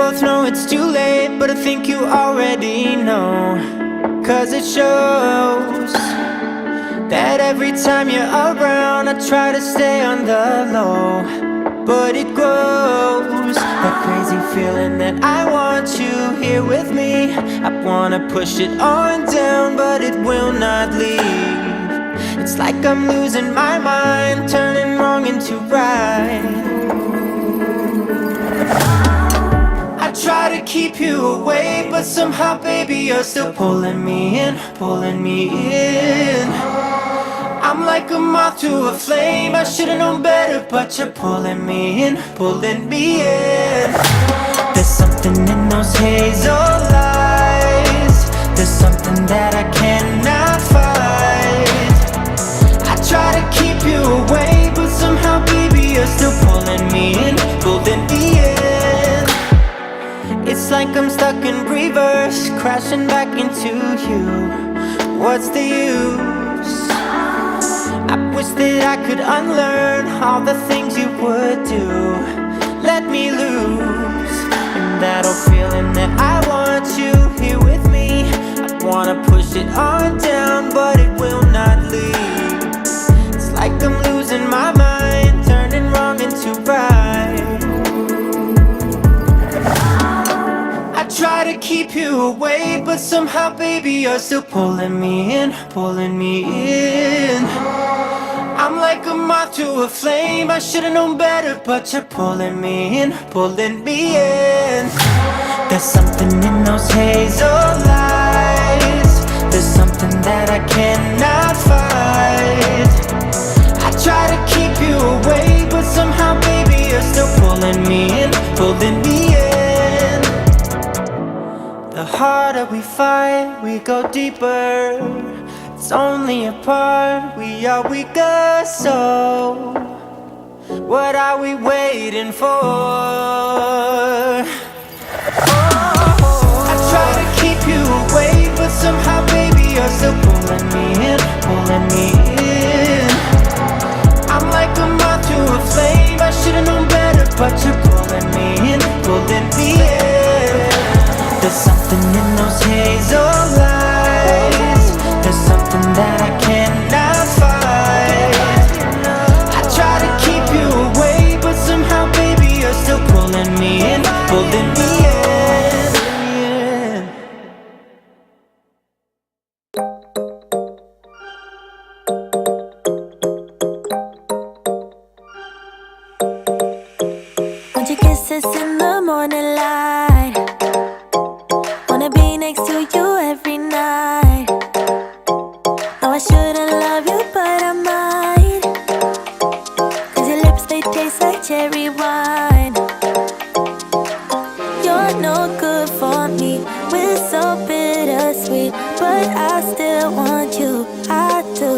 both know it's too late, but I think you already know. 'Cause it shows that every time you're around, I try to stay on the low, but it grows. That crazy feeling that I want you here with me. I wanna push it on down, but it will not leave. It's like I'm losing my mind, turning wrong into right. I try to keep you away, but somehow, baby, you're still pulling me in, pulling me in. I'm like a moth to a flame, I should've known better, but you're pulling me in, pulling me in. There's something in those hazel eyes, there's something that I cannot fight. I try to keep you away, but somehow, baby, you're still pulling me in, pulling me in. It's like I'm stuck in reverse, crashing back into you. What's the use? I wish that I could unlearn all the things you would do. Let me loose in that old feeling that I want you here with me. I wanna push it on down, but it will not leave. It's like I'm losing my mind, turning wrong into right. I try to keep you away, but somehow, baby, you're still pulling me in, pulling me in. I'm like a moth to a flame, I should've known better, but you're pulling me in, pulling me in. There's something in those hazel eyes, there's something that I cannot fight. I try to keep you away, but somehow, baby, you're still pulling me in, pulling me in. The harder we fight, we go deeper. It's only a part, we are weaker, so what are we waiting for? I try to keep you away, but somehow, baby, you're still pulling me in, pulling me in. I'm like a moth to a flame, I should've known better, but you're pulling me in, pulling me in. There's something in those hazel eyes, there's something that I cannot fight. I try to keep you away, but somehow, baby, you're still pulling me in, pulling me in. Want your kisses in the morning light, wanna be next to you every night. No, I shouldn't love you, but I might, 'cause your lips, they taste like cherry wine. You're no good for me, we're so bittersweet, but I still want you, I do.